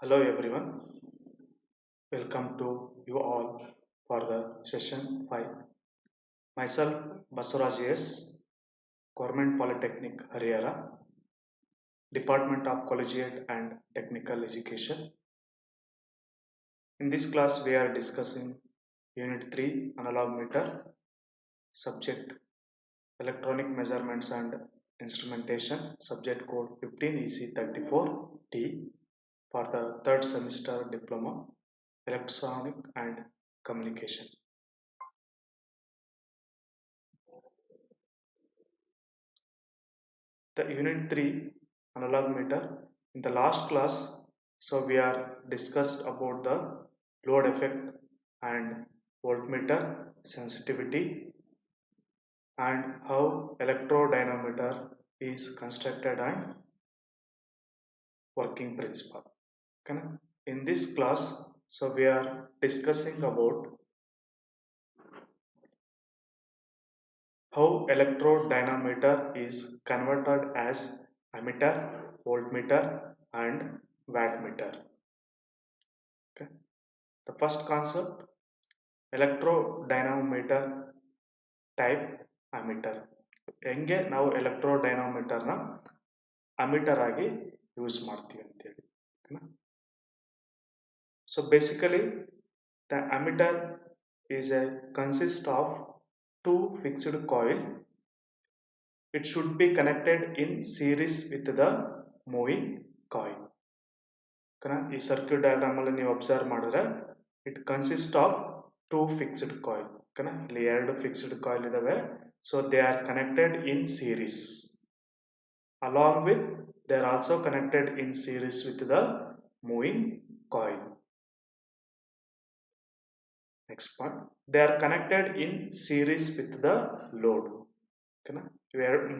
Hello everyone, welcome to you all for the session 5. Myself Basuraj S, Government Polytechnic Haryana, Department of Collegiate and Technical Education. In this class we are discussing Unit 3 Analog Meter, subject Electronic Measurements and Instrumentation, subject code 15 EC34T for the third semester diploma Electronic and Communication. The unit 3 analog meter. In the last class, so we are discussed about the load effect and voltmeter sensitivity and how electrodynamometer is constructed and working principle. Okay? In this class, so we are discussing about how electrodynamometer is converted as ammeter, voltmeter and wattmeter. Okay. The first concept, electrodynamometer type ammeter. ಹೆಂಗೆ ನಾವು ಎಲೆಕ್ಟ್ರೋಡೈನಾಮೀಟರ್ನ ammeter ಆಗಿ use ಮಾಡ್ತೀವಿ ಅಂತೇಳಿ. So basically the ammeter is a consist of two fixed coil. It should be connected in series with the moving coil. ಈ circuit diagram ಅಲ್ಲಿ ನೀವು observe ಮಾಡಿದ್ರೆ it consist of two fixed coil. ಇಲ್ಲಿ ಎರಡು fixed coil ಇದಾವೆ. So they are connected in series. Along with they are also connected in series with the moving coil. Next point, they are connected in series with the load.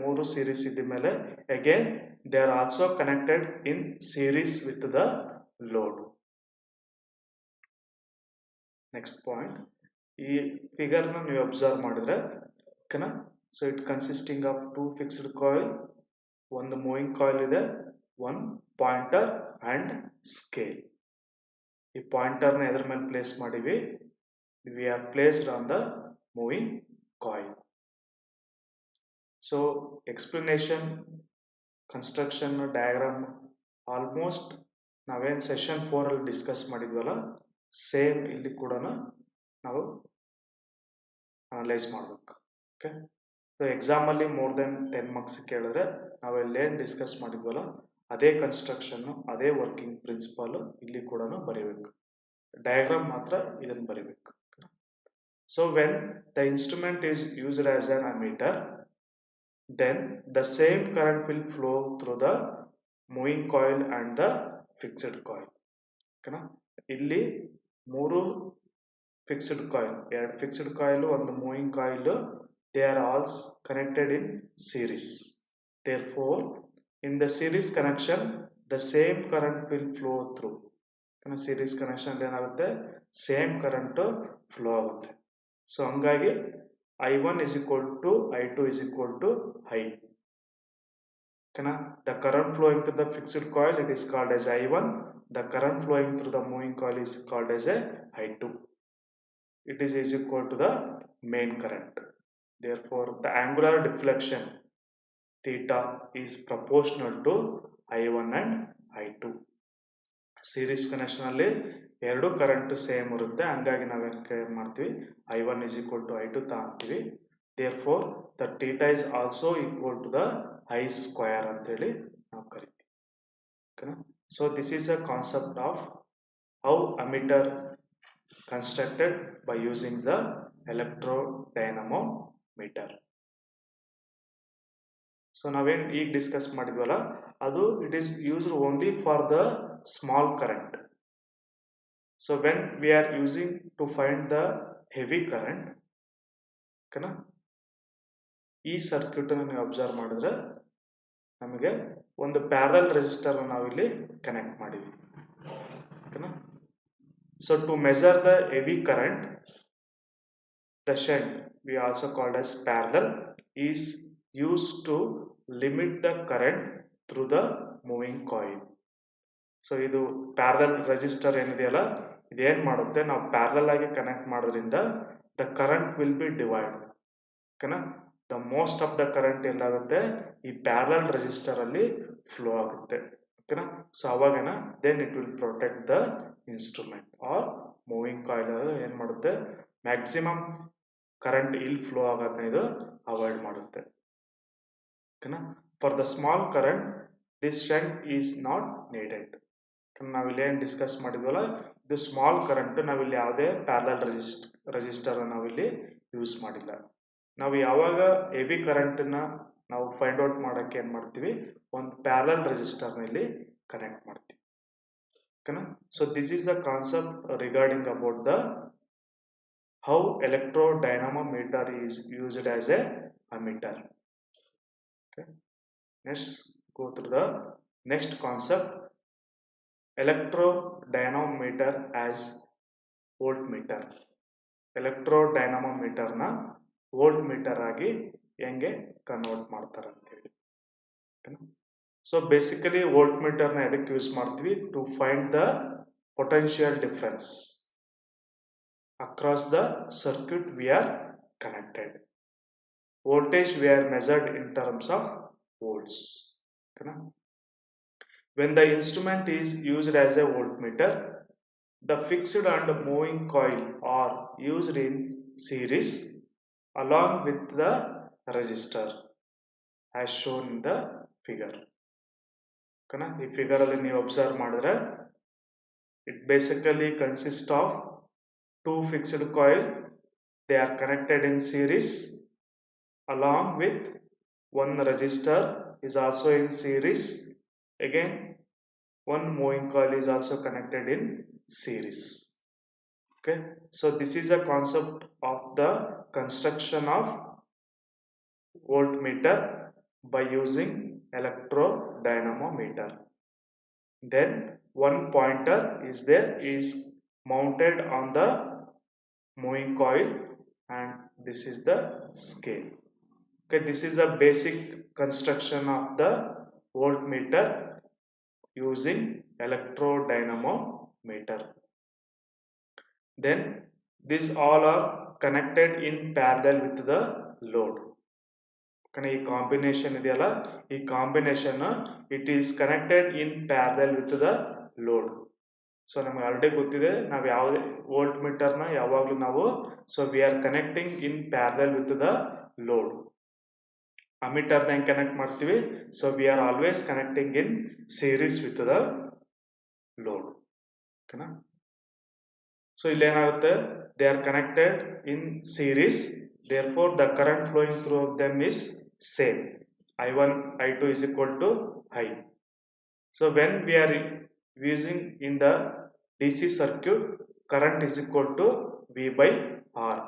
ಮೂರು series ಇದ್ದ ಮೇಲೆ again they are also connected in series with the load. Next point, ಈ figure ನ ನೀವು observe ಮಾಡಿದ್ರೆ ಓಕೆನಾ. So it consisting of two fixed coil, ಒಂದು moving coil ಇದೆ, ಒನ್ ಪಾಯಿಂಟರ್ ಅಂಡ್ ಸ್ಕೇಲ್. ಈ ಪಾಯಿಂಟರ್ ನ ಎದ್ರ ಮೇಲೆ ಪ್ಲೇಸ್ ಮಾಡಿವಿ, we are placed on the moving coil. So explanation, construction, diagram almost ನಾವೇನು ಸೆಷನ್ 4 ಅಲ್ಲಿ ಡಿಸ್ಕಸ್ ಮಾಡಿದ್ವಲ್ಲ ಸೇಮ್ ಇಲ್ಲಿ ಕೂಡ ನಾವು ಅನಲೈಸ್ ಮಾಡಬೇಕು. ಓಕೆ. ಸೊ ಎಕ್ಸಾಮಲ್ಲಿ ಮೋರ್ ದೆನ್ 10 ಮಾರ್ಕ್ಸ್ ಕೇಳಿದ್ರೆ ನಾವು ಇಲ್ಲೇನು ಡಿಸ್ಕಸ್ ಮಾಡಿದ್ವಲ್ಲ ಅದೇ ಕನ್ಸ್ಟ್ರಕ್ಷನ್ನು, ಅದೇ ವರ್ಕಿಂಗ್ ಪ್ರಿನ್ಸಿಪಲ್ ಇಲ್ಲಿ ಕೂಡ ಬರೀಬೇಕು. ಡಯಾಗ್ರಾಮ್ ಮಾತ್ರ ಇದನ್ನು ಬರೀಬೇಕು. So when the instrument is used as an ammeter, then the same current will flow through the moving coil and the fixed coil. ಓಕೆನಾ. ಇಲ್ಲಿ ಮೂರು ಫಿಕ್ಸ್ಡ್ ಕಾಯಿಲ್, ಎರಡು ಫಿಕ್ಸ್ಡ್ ಕಾಯಿಲ್, ಒಂದು moving coil, they are also connected in series. Therefore in the series connection the same current will flow through. Series connection ಏನಾಗುತ್ತೆ, same current flow ಆಗುತ್ತೆ. So ಹಂಗಾಗಿ I1 is equal to I2 is equal to I. The current flowing through the fixed coil, it is called as I1. The current flowing through the moving coil is called as a I2. It is equal to the main current. Therefore, the angular deflection theta is proportional to I1 and I2. Series connection ಅಲ್ಲಿ ಎರಡು current same ಇರುತ್ತೆ, ಹಂಗಾಗಿ ನಾವೇನು clear ಮಾಡ್ತೀವಿ, I1 is equal to I2 ತಗೊಂತೀವಿ. Therefore, the theta is also equal to the I square ಅಂತೇಳಿ ನಾವು ಕರಿತೀವಿ. ಓಕೆನಾ. So this is a concept of how ammeter constructed by using the electrodynamometer. So ನಾವೇನು ಈಗ ಡಿಸ್ಕಸ್ ಮಾಡಿದ್ವಲ್ಲ ಅದು it is used only for the small current. So when we are using to find the heavy current, ಓಕೆನಾ, ಈ circuit ಅನ್ನು ನೀವು observe ಮಾಡಿದ್ರೆ ನಮಗೆ ಒಂದು ಪ್ಯಾರಲ್ ರೆಸಿಸ್ಟರ್ ನಾವಿಲ್ಲಿ ಕನೆಕ್ಟ್ ಮಾಡಿವಿ. ಓಕೆನಾ. So to measure the heavy current, the shunt, we also called as parallel, is used to limit the current through the moving coil. So ಇದು ಪ್ಯಾರಲಲ್ ರೆಸಿಸ್ಟರ್ ಏನಿದೆಯಲ್ಲ ಇದೇನ್ ಮಾಡುತ್ತೆ, ನಾವು ಪ್ಯಾರಲಲ್ ಆಗಿ ಕನೆಕ್ಟ್ ಮಾಡೋದ್ರಿಂದ the current will be divide. ಓಕೆನಾ, the most of the current ಎಲ್ಲಾಗುತ್ತೆ ಈ ಪ್ಯಾರಲಲ್ ರೆಸಿಸ್ಟರ್ ಅಲ್ಲಿ ಫ್ಲೋ ಆಗುತ್ತೆ. ಓಕೆನಾ, ಸೊ ಅವಾಗೇನ then it will protect the instrument or moving coil ಏನ್ ಮಾಡುತ್ತೆ, ಮ್ಯಾಕ್ಸಿಮಮ್ ಕರೆಂಟ್ ಇಲ್ಲಿ ಫ್ಲೋ ಆಗೋದನ್ನ ಇದು ಅವಾಯ್ಡ್ ಮಾಡುತ್ತೆ. ಓಕೆನಾ, for the small current this shunt is not needed. ನಾವಿಲ್ಲಿ ಏನು ಡಿಸ್ಕಸ್ ಮಾಡಿದ್ವಲ್ಲ ಇದು ಸ್ಮಾಲ್ ಕರೆಂಟ್, ನಾವಿಲ್ಲಿ ಯಾವುದೇ ಪ್ಯಾರಲಲ್ ರೆಸಿಸ್ಟರ್ ನಾವಿಲ್ಲಿ ಯೂಸ್ ಮಾಡಿಲ್ಲ. ನಾವು ಯಾವಾಗ ಹೆವಿ ಕರೆಂಟನ್ನ ನಾವು ಫೈಂಡ್ ಔಟ್ ಮಾಡೋಕ್ಕೆ ಏನು ಮಾಡ್ತೀವಿ, ಒಂದು ಪ್ಯಾರಲಲ್ ರೆಸಿಸ್ಟರ್ನಲ್ಲಿ ಕನೆಕ್ಟ್ ಮಾಡ್ತೀವಿ. ಓಕೆನಾ, so this is the concept regarding about the how electrodynamometer is used as a ammeter. Okay, let's go through the next concept, electrodynamometer as voltmeter. ಎಲೆಕ್ಟ್ರೋಡೈನಾಮೋಮೀಟರ್ ನ ವೋಲ್ಟ್ ಮೀಟರ್ ಆಗಿ ಹೆಂಗೆ convert ಮಾಡ್ತಾರೆ ಅಂತ ಹೇಳಿ. ಸೊ ಬೇಸಿಕಲಿ ವೋಲ್ಟ್ ಮೀಟರ್ ನ ಎದಕ್ಕೆ use ಮಾಡ್ತೀವಿ, to find the potential difference across the circuit we are connected. Voltage we are measured in terms of volts. Okay. When the instrument is used as a voltmeter, the fixed and moving coil are used in series along with the resistor as shown in the figure. Okay. ಈ figure ಅಲ್ಲಿ ನೀವು observe ಮಾಡಿದ್ರೆ it basically consists of two fixed coil. They are connected in series along with one resistor is also in series. Again, one moving coil is also connected in series. Okay, so this is a concept of the construction of voltmeter by using electrodynamometer. Then one pointer is there, is mounted on the moving coil, and this is the scale. Okay, this is a basic construction of the voltmeter using electrodynamometer. Then these all are connected in parallel with the load. Okay, ಈ combination ಇದೆಯಲ್ಲ, ಈ combination it is connected in parallel with the load. So ನಮಗೆ already ಗೊತ್ತಿದೆ ನಾವು ಯಾವುದೇ ವೋಲ್ಟ್ ಮೀಟರ್ನ ಯಾವಾಗಲೂ ನಾವು so we are connecting in parallel with the load. Ammeter ಹೆಂಗೆ ಕನೆಕ್ಟ್ ಮಾಡ್ತೀವಿ, so we are always connecting in series with the load. ಓಕೆನಾ, ಸೊ ಇಲ್ಲಿ ಏನಾಗುತ್ತೆ, they are connected in series, therefore the current flowing through of them is same, I1 I2 is equal to I. So when we are using in the DC circuit, current is equal to V by R.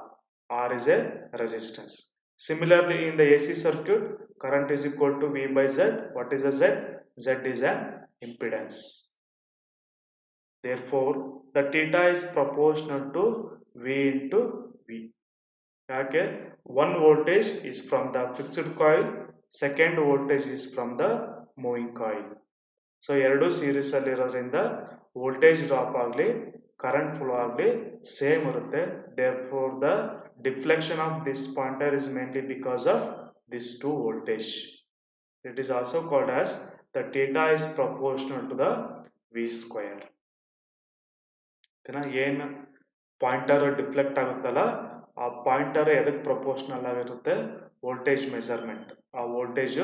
R is a resistance. Similarly, in the AC circuit, current is equal to V by Z. What is a Z? Z is an impedance. Therefore, the theta is proportional to V into V. Okay, one voltage is from the fixed coil, second voltage is from the moving coil. So ಎರಡು ಸೀರೀಸ್ ಅಲ್ಲಿ ಇರೋದ್ರಿಂದ voltage drop ಆಗಲಿ current flow ಆಗಲಿ same ಇರುತ್ತೆ. Therefore the deflection of this pointer is mainly because of this two voltage. It is also called as the theta is proportional to the V square. ಓಕೆನಾ, ಏನು pointer deflect ಆಗುತ್ತಲ್ಲ ಆ pointer ಎದಕ್ಕೆ proportional ಆಗಿರುತ್ತೆ, voltage measurement, ಆ voltage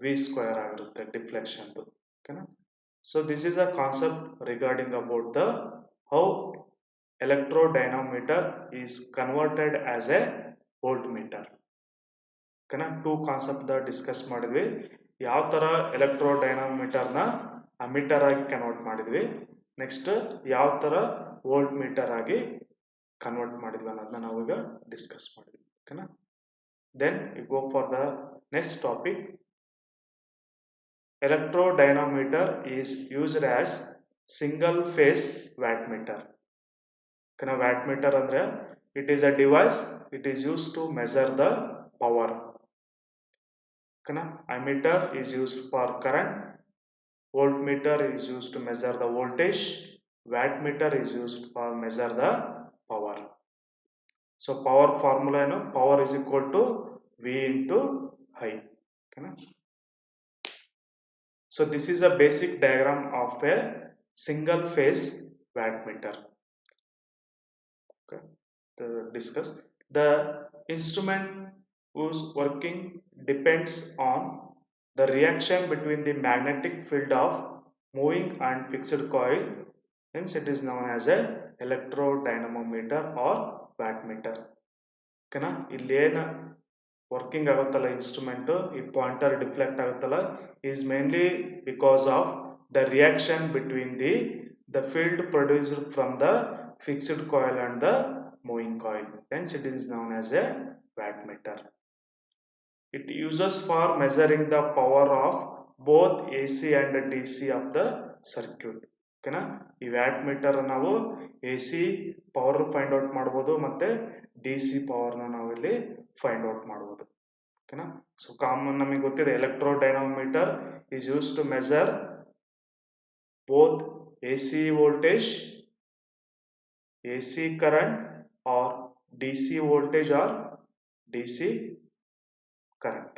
V square ಆಗಿರುತ್ತೆ ಡಿಫ್ಲೆಕ್ಷನ್ದು. ಓಕೆನಾ, so this is a concept regarding about the how electrodynamometer is converted as a voltmeter. ಓಕೆನಾ, ಟೂ ಕಾನ್ಸೆಪ್ಟ್ ಡಿಸ್ಕಸ್ ಮಾಡಿದ್ವಿ. ಯಾವ ಥರ ಎಲೆಕ್ಟ್ರೋಡೈನಾಮೋಮೀಟರ್ ನ ಅಮೀಟರ್ ಆಗಿ ಕನ್ವರ್ಟ್ ಮಾಡಿದ್ವಿ, ನೆಕ್ಸ್ಟ್ ಯಾವ ಥರ ವೋಲ್ಟ್ ಮೀಟರ್ ಆಗಿ ಕನ್ವರ್ಟ್ ಮಾಡಿದ್ವಿ ಅನ್ನೋದನ್ನ ನಾವೀಗ ಡಿಸ್ಕಸ್ ಮಾಡಿದ್ವಿ. ಓಕೆನಾ, then you go for the next topic. Electrodynamometer is used as single phase wattmeter. Okay, wattmeter andre it is a device, it is used to measure the power. Okay, ammeter is used for current, Voltmeter is used to measure the voltage. Wattmeter is used for measure the power. So power formula ಏನು power is equal to V into I. Okay? So this is a basic diagram of a single phase wattmeter. Okay. Discuss the instrument whose working depends on the reaction between the magnetic field of moving and fixed coil. Hence it is known as a electrodynamometer or wattmeter. ಓಕೆನಾ ಇಲ್ಲಿ ಏನು working ಆಗುತ್ತಲ್ಲ instrument ಈ pointer deflect ಆಗುತ್ತಲ್ಲ is mainly because of the reaction between the field produced from the fixed coil and the moving coil. Hence it is known as a wattmeter. It uses for measuring the power of both AC and DC of the circuit. ಓಕೆನಾ ಈ wattmeter ನಾವು AC power find out ಮಾಡಬಹುದು ಮತ್ತೆ DC power ನಾವು ಇಲ್ಲಿ find out ಮಾಡಬಹುದು. ಓಕೆನಾ so common ನಮಗೆ ಗೊತ್ತಿದೆ ಎಲೆಕ್ಟ್ರೋಡೈನಾಮೋಮೀಟರ್ is used to measure both AC voltage, AC current or DC voltage or DC current.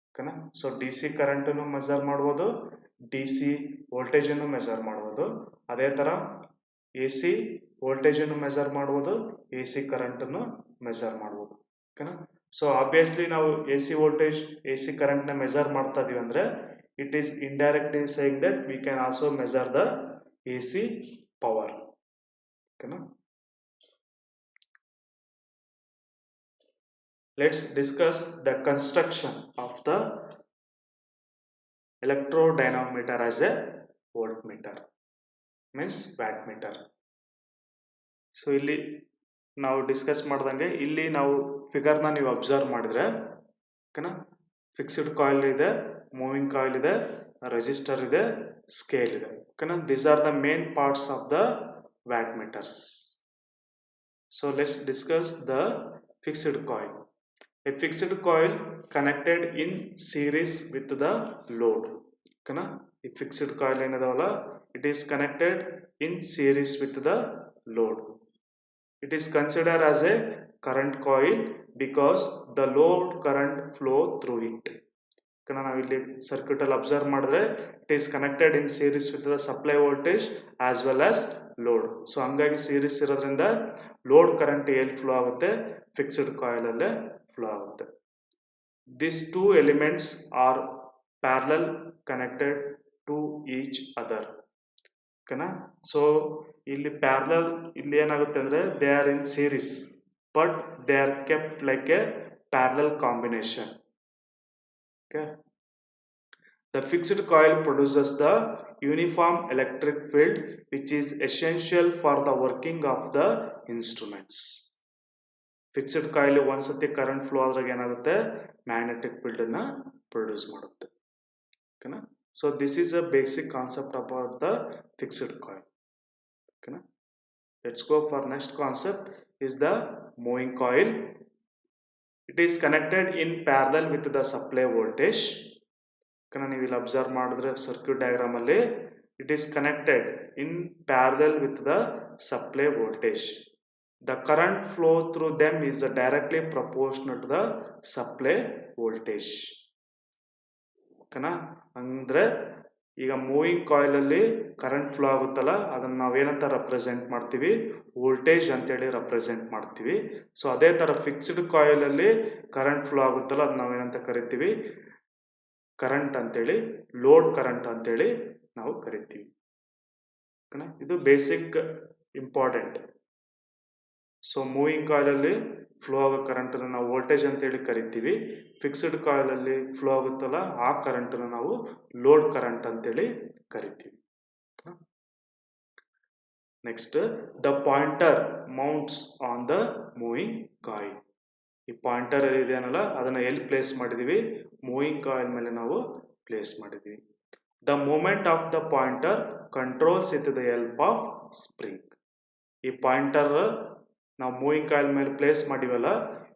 ಓಕೆನಾ ಸೊ DC ಕರೆಂಟ್ ಅನ್ನು ಮೆಜರ್ ಮಾಡಬಹುದು, DC ವೋಲ್ಟೇಜ್ ಅನ್ನು ಮೆಜರ್ ಮಾಡಬಹುದು. ಅದೇ ತರ AC ವೋಲ್ಟೇಜ್ ಅನ್ನು ಮೆಜರ್ ಮಾಡಬಹುದು, AC ಕರೆಂಟ್ ಅನ್ನು ಮೆಜರ್ ಮಾಡಬಹುದು. ಓಕೆನಾ ಸೊ ಆಬ್ವಿಯಸ್ಲಿ ನಾವು AC ವೋಲ್ಟೇಜ್ AC ಕರೆಂಟ್ ನ ಮೆಜರ್ ಮಾಡ್ತಾ ಇದೀವಿ ಅಂದ್ರೆ it is indirectly saying that we can also measure the AC power. ಓಕೆನಾ let's discuss the construction of the electrodynamometer as a voltmeter means wattmeter. So ಇಲ್ಲಿ ನಾವು discuss ಮಾಡ್ದಂಗೆ ಇಲ್ಲಿ ನಾವು ಫಿಗರ್ ನ ನೀವು ಅಬ್ಸರ್ವ್ ಮಾಡಿದ್ರೆ ಓಕೆನಾ ಫಿಕ್ಸ್ಡ್ ಕಾಯಿಲ್ ಇದೆ, ಮೂವಿಂಗ್ ಕಾಯಿಲ್ ಇದೆ, ರೆಸಿಸ್ಟರ್ ಇದೆ, ಸ್ಕೇಲ್ ಇದೆ. ಓಕೆನಾ these are the main parts of the wattmeters. So let's discuss the fixed coil. A fixed coil connected in series with the load. Okay, a fixed coil ಏನದವಲ್ಲ it is connected in series with the load. It is considered as a current coil because the load current flow through it. Okay, ನಾವು ಇಲ್ಲಿ circuit ಅಲ್ಲಿ observe ಮಾಡಿದ್ರೆ it is connected in series with the supply voltage as well as load. So ಹಂಗಾಗಿ series ಇರೋದ್ರಿಂದ load current ಎಲ್ಲಿ flow ಆಗುತ್ತೆ, fixed coil ಅಲ್ಲೇ flow ಆಗುತ್ತೆ. These two elements are parallel connected to each other. ಓಕೆನಾ so ಇಲ್ಲಿ parallel ಇಲ್ಲಿ ಏನಾಗುತ್ತೆ ಅಂದ್ರೆ they are in series but they are kept like A parallel combination. Okay the fixed coil produces the uniform electric field which is essential for the working of the instruments. Fixed coil ಒಂದ್ಸತಿ current flow ಆದ್ರಾಗ ಏನಾಗುತ್ತೆ magnetic field ಅನ್ನ produce ಮಾಡುತ್ತೆ. ಓಕೆನಾ so this is a basic concept about the fixed coil. ಓಕೆನಾ let's go for next concept is the moving coil. It is connected in parallel with the supply voltage. ಓಕೆನಾ ನೀವು ಇಲ್ಲಿ observe ಮಾಡಿದ್ರೆ circuit diagram ಅಲ್ಲಿ it is connected in parallel with the supply voltage. The current flow through them is directly proportional to the supply voltage. ಓಕೆನಾ ಅಂದ್ರೆ ಈಗ moving coil ಅಲ್ಲಿ current flow ಆಗುತ್ತಲ್ಲ ಅದನ್ನ ನಾವೇನಂತ ರೆಪ್ರೆಸೆಂಟ್ ಮಾಡ್ತೀವಿ, ವೋಲ್ಟೇಜ್ ಅಂತೇಳಿ ರೆಪ್ರೆಸೆಂಟ್ ಮಾಡ್ತೀವಿ. ಸೊ ಅದೇ ತರ ಫಿಕ್ಸ್ಡ್ ಕಾಯಿಲ್ ಅಲ್ಲಿ ಕರೆಂಟ್ ಫ್ಲೋ ಆಗುತ್ತಲ್ಲ ಅದನ್ನ ನಾವೇನಂತ ಕರಿತೀವಿ, ಕರೆಂಟ್ ಅಂತೇಳಿ, ಲೋಡ್ ಕರೆಂಟ್ ಅಂತೇಳಿ ನಾವು ಕರಿತೀವಿ. ಓಕೆನಾ ಇದು basic important. So moving coil ಅಲ್ಲಿ ಫ್ಲೋ ಆಗೋ ಕರೆಂಟ್ ನಾವು ವೋಲ್ಟೇಜ್ ಅಂತೇಳಿ ಕರಿತೀವಿ. ಫಿಕ್ಸ್ಡ್ ಕಾಯಿಲ್ ಅಲ್ಲಿ ಫ್ಲೋ ಆಗುತ್ತಲ್ಲ ಆ ಕರೆಂಟ್ ನಾವು ಲೋಡ್ ಕರೆಂಟ್ ಅಂತೇಳಿ ಕರಿತೀವಿ. Next the pointer mounts on the moving coil. ಈ ಪಾಯಿಂಟರ್ ಇದೆಯಲ್ಲ ಅದನ್ನ ಎಲ್ಲಿ ಪ್ಲೇಸ್ ಮಾಡಿದೀವಿ, ಮೂವಿಂಗ್ ಕಾಯಿಲ್ ಮೇಲೆ ನಾವು ಪ್ಲೇಸ್ ಮಾಡಿದೀವಿ. The movement of the pointer controls with the help of spring. ಈ ಪಾಯಿಂಟರ್ ನಾವು ಮೂವಿಂಗ್ ಕಾಯಿಲ್ ಮೇಲೆ ಪ್ಲೇಸ್ ಮಾಡಿವಲ್ಲ,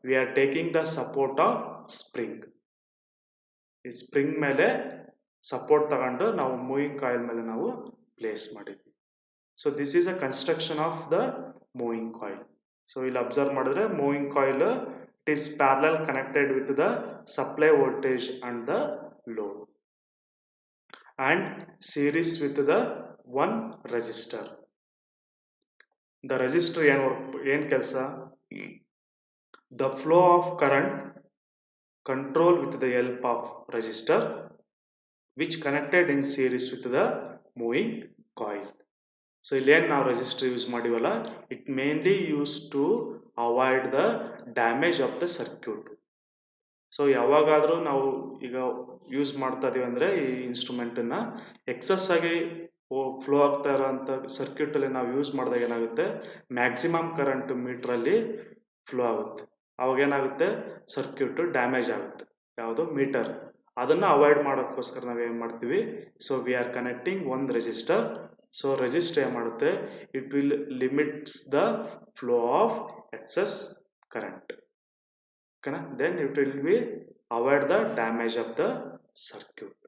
we are taking the support of spring. ಈ ಸ್ಪ್ರಿಂಗ್ ಮೇಲೆ ಸಪೋರ್ಟ್ ತಗೊಂಡು ನಾವು ಮೂವಿಂಗ್ ಕಾಯಿಲ್ ಮೇಲೆ ನಾವು ಪ್ಲೇಸ್ ಮಾಡಿದ್ವಿ. So this is a construction of the moving coil. So ಇಲ್ಲಿ ಅಬ್ಸರ್ವ್ ಮಾಡಿದ್ರೆ moving coil it is parallel connected with the supply voltage and the load and series with the one resistor. The resistor ಏನು ಕೆಲಸ? The flow of current control with the help of resistor which connected in series with the moving coil. So ಇಲ್ಲಿ ಏನು ನಾವು resistor use ಮಾಡಿವಲ್ಲ, it mainly used to avoid the damage of the circuit. So ಯಾವಾಗಾದರೂ ನಾವು ಈಗ use ಮಾಡ್ತಾ ಇದೀವಿ ಅಂದರೆ ಈ ಇನ್ಸ್ಟ್ರೂಮೆಂಟನ್ನ ಎಕ್ಸಸ್ ಆಗಿ ಫ್ಲೋ ಆಗ್ತಾ ಇರೋಂಥ ಸರ್ಕ್ಯೂಟಲ್ಲಿ ನಾವು ಯೂಸ್ ಮಾಡಿದಾಗ ಏನಾಗುತ್ತೆ, ಮ್ಯಾಕ್ಸಿಮಮ್ ಕರೆಂಟ್ ಮೀಟ್ರಲ್ಲಿ ಫ್ಲೋ ಆಗುತ್ತೆ. ಅವಾಗ ಏನಾಗುತ್ತೆ, ಸರ್ಕ್ಯೂಟು ಡ್ಯಾಮೇಜ್ ಆಗುತ್ತೆ, ಯಾವುದು ಮೀಟರ್. ಅದನ್ನು ಅವಾಯ್ಡ್ ಮಾಡೋಕ್ಕೋಸ್ಕರ ನಾವು ಏನು ಮಾಡ್ತೀವಿ, ಸೊ ವಿ ಆರ್ ಕನೆಕ್ಟಿಂಗ್ ಒಂದು ರೆಸಿಸ್ಟರ್. ಸೊ ರೆಸಿಸ್ಟರ್ ಏನು ಮಾಡುತ್ತೆ, it will limits the flow of excess current. Then it will be avoid the damage of the circuit.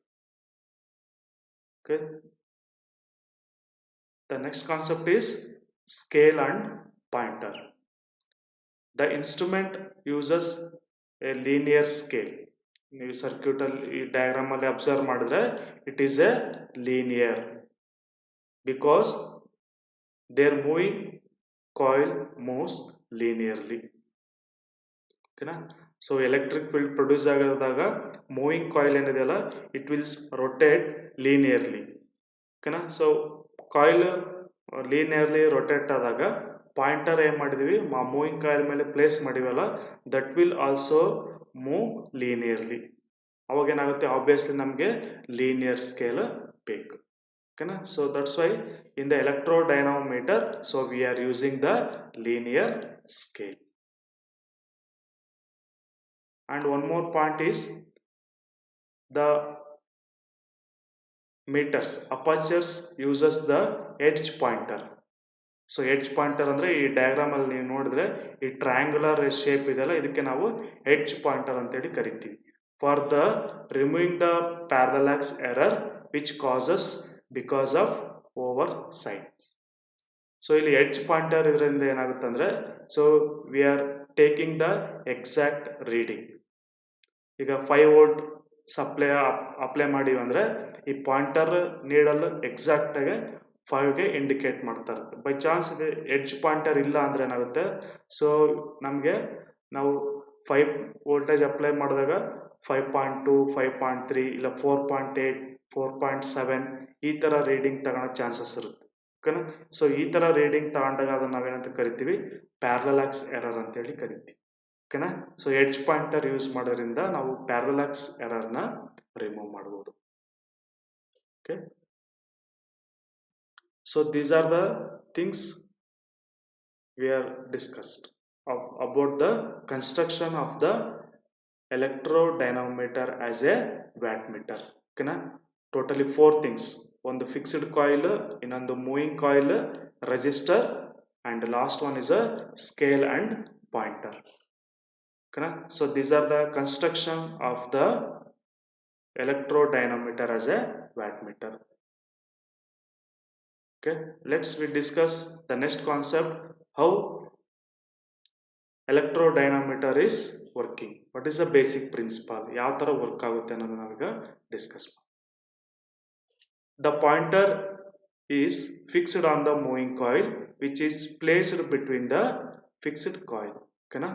Okay. The next concept is scale and pointer. The instrument uses a linear scale. ನೀವು circuit ಅಲ್ಲಿ diagram ಅಲ್ಲಿ observe ಮಾಡಿದ್ರೆ it is a linear because there moving coil moves linearly. ಓಕೆನಾ? So electric field produce ಆಗಿದಾಗ moving coil ಏನಿದೆಯಲ್ಲ it wills rotate linearly. ಓಕೆನಾ? So coil linearly rotate ಆದಾಗ pointer ಏನು ಮಾಡಿದ್ವಿ, ಮೂವಿಂಗ್ ಕಾಯಿಲ್ ಮೇಲೆ ಪ್ಲೇಸ್ ಮಾಡಿವಲ್ಲ, that will also move linearly. ಅವಾಗ ಏನಾಗುತ್ತೆ, ಆಬ್ವಿಯಸ್ಲಿ ನಮಗೆ ಲೀನಿಯರ್ ಸ್ಕೇಲ್ ಬೇಕು. ಓಕೆನಾ? So that's why in the electrodynamometer so we are using the linear scale. And one more point is the meters. Apertures uses the edge pointer. So edge pointer ಅಂದ್ರೆ ಈ diagram ಅಲ್ಲಿ ನೀವು ನೋಡಿದ್ರೆ ಈ triangular shape ಇದೆಲ್ಲ, ಇದಕ್ಕೆ ನಾವು edge pointer ಅಂತೇಳಿ ಕರಿತೀವಿ. For the removing the parallax error which causes because of oversight. So ಇಲ್ಲಿ edge pointer ಇದರಿಂದ ಏನಾಗುತ್ತೆ ಅಂದ್ರೆ, so we are taking the exact reading. ಈಗ 5 ವೋಲ್ಟ್ ಅಪ್ಲೈ ಮಾಡಿವಿ ಅಂದರೆ ಈ ಪಾಯಿಂಟರ್ ನೀಡಲು ಎಕ್ಸಾಕ್ಟ್ ಆಗಿ 5ಗೆ ಇಂಡಿಕೇಟ್ ಮಾಡ್ತಾ ಇರುತ್ತೆ. ಬೈ ಚಾನ್ಸ್ ಇದು ಎಡ್ಜ್ ಪಾಯಿಂಟರ್ ಇಲ್ಲ ಅಂದರೆ ಏನಾಗುತ್ತೆ, ಸೊ ನಮಗೆ ನಾವು 5 ವೋಲ್ಟೇಜ್ ಅಪ್ಲೈ ಮಾಡಿದಾಗ 5.2 5.3 ಇಲ್ಲ 4.8 4.7 ಈ ಥರ ರೀಡಿಂಗ್ ತಗೊಳ್ಳೋ ಚಾನ್ಸಸ್ ಇರುತ್ತೆ. ಓಕೆನಾ? ಸೊ ಈ ಥರ ರೀಡಿಂಗ್ ತಗೊಂಡಾಗ ಅದನ್ನು ನಾವೇನಂತ ಕರಿತೀವಿ, ಪ್ಯಾರಲಾಕ್ಸ್ ಎರರ್ ಅಂತೇಳಿ ಕರಿತೀವಿ. ಓಕೆನಾ? ಸೊ ಎಡ್ಜ್ ಪಾಯಿಂಟರ್ ಯೂಸ್ ಮಾಡೋದ್ರಿಂದ ನಾವು ಪ್ಯಾರಲಾಕ್ಸ್ ಎರರ್ನ ರಿಮೂವ್ ಮಾಡ್ಬೋದು. Okay, so these are the things we are discussed about the construction of the electrodynamometer as a watt meter. ಓಕೆನಾ? Totally 4 things. ಒಂದು ಫಿಕ್ಸ್ಡ್ ಕಾಯಿಲ್, ಇನ್ನೊಂದು moving coil, resistor, and last one is a scale and pointer. Okay, so these are the construction of the electrodynamometer as a wattmeter. Okay, we discuss the next concept, how electrodynamometer is working. What is the basic principle? ಯಾವ ತರ work ಆಗುತ್ತೆ ಅನ್ನೋದನ್ನ ನಾವೀಗ discuss ಮಾಡೋಣ. The pointer is fixed on the moving coil which is placed between the fixed coil. Okay na?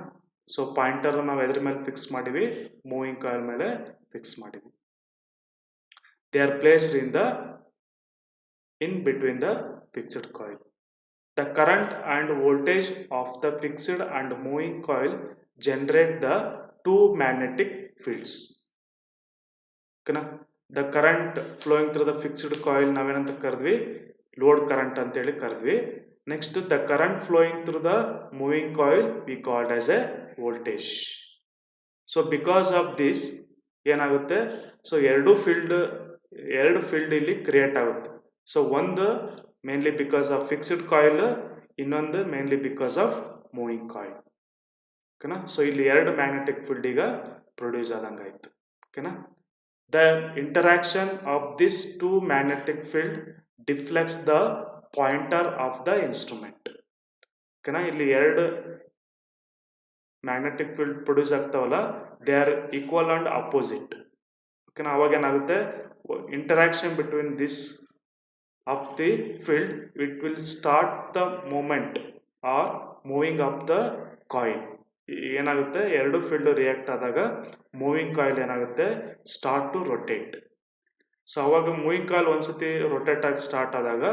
So pointer ನಾವು ಎದ್ರ ಮೇಲೆ fix ಮಾಡಿವಿ, ಮೂವಿಂಗ್ ಕಾಯಿಲ್ ಮೇಲೆ ಫಿಕ್ಸ್ ಮಾಡಿವಿ. They are placed in between the fixed coil. The current and voltage of the fixed and moving coil generate the 2 magnetic fields. ಓಕೆನಾ? The current flowing through the fixed coil ನಾವೇನಂತ ಕರೆದ್ವಿ, load current ಅಂತೇಳಿ ಕರೆದ್ವಿ. Next the current flowing through the moving coil we called as a voltage. So because of this ಏನಾಗುತ್ತೆ, so ಎರಡು field ಇಲ್ಲಿ create ಆಗುತ್ತೆ. So ಒಂದು mainly because of fixed coil, ಇನ್ನೊಂದು mainly because of moving coil. ಓಕೆನಾ? So ಇಲ್ಲಿ 2 magnetic field ಈಗ produce ಆದಂಗಾಯ್ತು. ಓಕೆನಾ? the interaction of this two magnetic field deflects the pointer of the instrument. ಓಕೆನಾ, ಇಲ್ಲಿ ಎರಡು ಮ್ಯಾಗ್ನೆಟಿಕ್ ಫೀಲ್ಡ್ ಪ್ರೊಡ್ಯೂಸ್ ಆಗ್ತಾವಲ್ಲ, they are equal and opposite. ಓಕೆನಾ, ಅವಾಗ ಏನಾಗುತ್ತೆ, interaction between this of the field, it will start the movement or moving of the coil. ಏನಾಗುತ್ತೆ, ಎರಡು field react ಆದಾಗ ಮೂವಿಂಗ್ ಕಾಯಿಲ್ ಏನಾಗುತ್ತೆ, ಸ್ಟಾರ್ಟ್ ಟು ರೊಟೇಟ್. ಸೊ ಅವಾಗ moving coil ಒಂದ್ಸತಿ rotate ಆಗಿ ಸ್ಟಾರ್ಟ್ ಆದಾಗ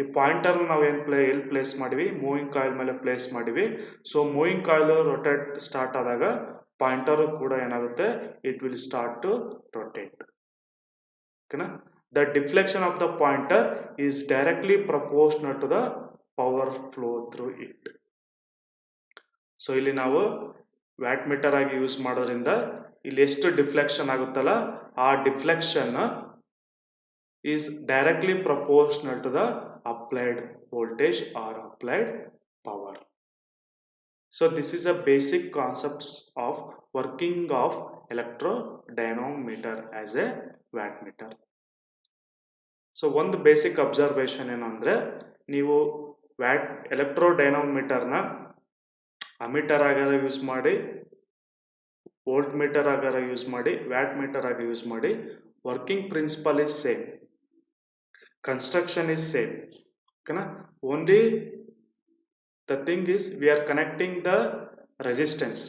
ಈ ಪಾಯಿಂಟರ್ ನಾವು ಎಲ್ಲಿ ಪ್ಲೇಸ್ ಮಾಡಿವಿ, ಮೂವಿಂಗ್ ಕಾಯಿಲ್ ಮೇಲೆ ಪ್ಲೇಸ್ ಮಾಡಿವಿ. So moving coil rotate start ಆದಾಗ ಪಾಯಿಂಟರ್ ಕೂಡ ಏನಾಗುತ್ತೆ, it will start to rotate. ಓಕೆನಾ, the deflection of the pointer is directly proportional to the power flow through it. So ಇಲ್ಲಿ ನಾವು ವ್ಯಾಟ್ ಮೀಟರ್ ಆಗಿ use ಮಾಡೋದ್ರಿಂದ ಇಲ್ಲಿ ಎಷ್ಟು ಡಿಫ್ಲೆಕ್ಷನ್ ಆಗುತ್ತಲ್ಲ, ಆ deflection is directly proportional to the applied voltage or applied power. So this is a basic concepts of working of electrodynamometer as a watt meter. So ಒಂದು basic observation ಏನು ಅಂದರೆ, ನೀವು ಎಲೆಕ್ಟ್ರೋಡೈನಾಮೋಮೀಟರ್ನ ಅಮೀಟರ್ ಆಗಾರ ಯೂಸ್ ಮಾಡಿ, volt meter ಆಗಾರ use ಮಾಡಿ, watt meter ಆಗಿ ಯೂಸ್ ಮಾಡಿ, working principle is same, construction is same. ಓಕೆನಾ, only the thing is we are connecting the resistance.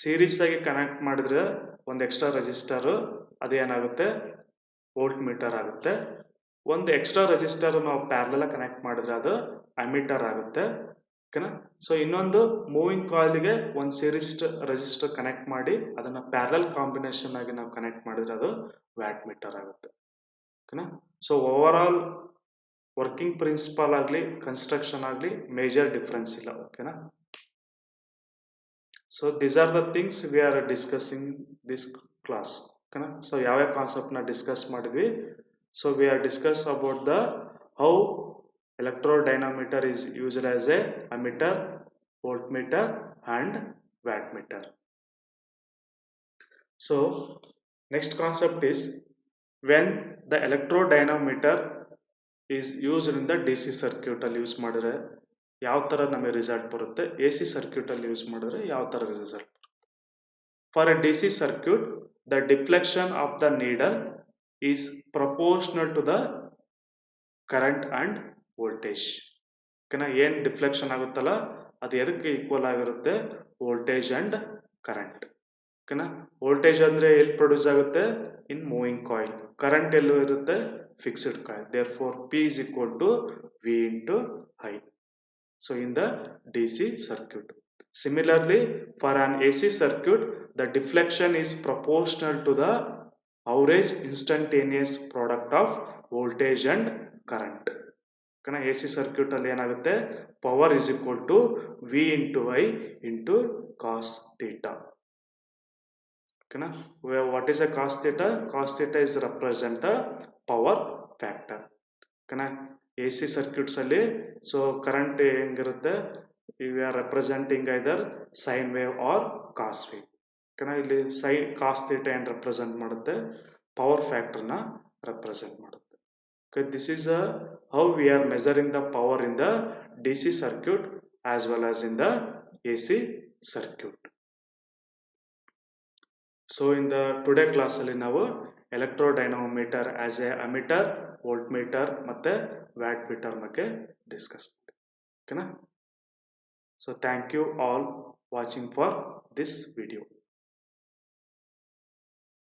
Series ಆಗಿ ಕನೆಕ್ಟ್ ಮಾಡಿದ್ರೆ ಒಂದು ಎಕ್ಸ್ಟ್ರಾ ರೆಸಿಸ್ಟರು ಅದೇನಾಗುತ್ತೆ, ವೋಲ್ಟ್ ಮೀಟರ್ ಆಗುತ್ತೆ. ಒಂದು ಎಕ್ಸ್ಟ್ರಾ ರೆಜಿಸ್ಟರ್ ನಾವು ಪ್ಯಾರಲಲ್ ಕನೆಕ್ಟ್ ಮಾಡಿದ್ರೆ ಅದು ಅಮೀಟರ್ ಆಗುತ್ತೆ. ಓಕೆನಾ, ಸೊ ಇನ್ನೊಂದು ಮೂವಿಂಗ್ ಕಾಯಿಲ್ಗೆ ಒಂದು ಸೀರೀಸ್ ರೆಜಿಸ್ಟರ್ ಕನೆಕ್ಟ್ ಮಾಡಿ ಅದನ್ನು ಪ್ಯಾರಲಲ್ ಕಾಂಬಿನೇಷನ್ ಆಗಿ ನಾವು ಕನೆಕ್ಟ್ ಮಾಡಿದ್ರೆ ಅದು ವ್ಯಾಟ್ ಮೀಟರ್ ಆಗುತ್ತೆ. ಓಕೆನಾ, so over all working principal ಆಗಲಿ ಕನ್ಸ್ಟ್ರಕ್ಷನ್ ಆಗಲಿ ಮೇಜರ್ ಡಿಫ್ರೆನ್ಸ್ ಇಲ್ಲ. ಓಕೆನಾ, so these are the things we are discussing this class. ಓಕೆನಾ, ಸೊ ಯಾವ್ಯಾವ ಕಾನ್ಸೆಪ್ಟ್ನ ಡಿಸ್ಕಸ್ ಮಾಡಿದ್ವಿ. So we are discussed about the how electrodynamometer is used as a ammeter, voltmeter and wattmeter. So next concept is when the electrodynamometer is used in the DC circuit ಅಲ್ಲಿ use ಮಾಡಿದ್ರೆ ಯಾವ ಥರ ನಮಗೆ result ಬರುತ್ತೆ, AC circuit ಅಲ್ಲಿ use ಮಾಡಿದ್ರೆ ಯಾವ ಥರ ರಿಸಲ್ಟ್ ಬರುತ್ತೆ. For a DC circuit, the deflection of the needle is proportional to the current and voltage. ಓಕೆನಾ, ಏನು ಡಿಫ್ಲೆಕ್ಷನ್ ಆಗುತ್ತಲ್ಲ ಅದು ಎದಕ್ಕೆ ಈಕ್ವಲ್ ಆಗಿರುತ್ತೆ, ವೋಲ್ಟೇಜ್ ಅಂಡ್ ಕರೆಂಟ್. ಓಕೆನಾ, ವೋಲ್ಟೇಜ್ ಅಂದರೆ ಎಲ್ಲಿ ಪ್ರೊಡ್ಯೂಸ್ ಆಗುತ್ತೆ, ಇನ್ ಮೂವಿಂಗ್ ಕಾಯಿಲ್. ಕರೆಂಟ್ ಎಲ್ಲೂ ಇರುತ್ತೆ, fixed coil. Therefore P is equal to V into I. So in the DC circuit. Similarly, for an AC circuit, the deflection is proportional to the average instantaneous product of voltage and current. ಓಕೆನಾ, AC circuit ಅಲ್ಲಿ ಏನಾಗುತ್ತೆ, power is equal to V into I into cos theta. ಓಕೆನಾ, what is a cos theta? Cos theta is represent the power factor. ಓಕೆನಾ, AC circuits ಅಲ್ಲಿ so current ಹೆಂಗಿರುತ್ತೆ, we are representing either sine wave or cos wave. ಓಕೆನಾ, ಇಲ್ಲಿ cos theta ಏನು represent ಮಾಡುತ್ತೆ, power ಫ್ಯಾಕ್ಟರ್ನ represent ಮಾಡುತ್ತೆ. Okay, this is how we are measuring the power in the DC circuit as well as in the AC circuit. So in the today ಕ್ಲಾಸಲ್ಲಿ ನಾವು electrodynamometer as a ammeter, volt meter ಮತ್ತು watt meter ಬಗ್ಗೆ discuss ಮಾಡಿ. ಓಕೆನಾ, so thank you all watching for this video.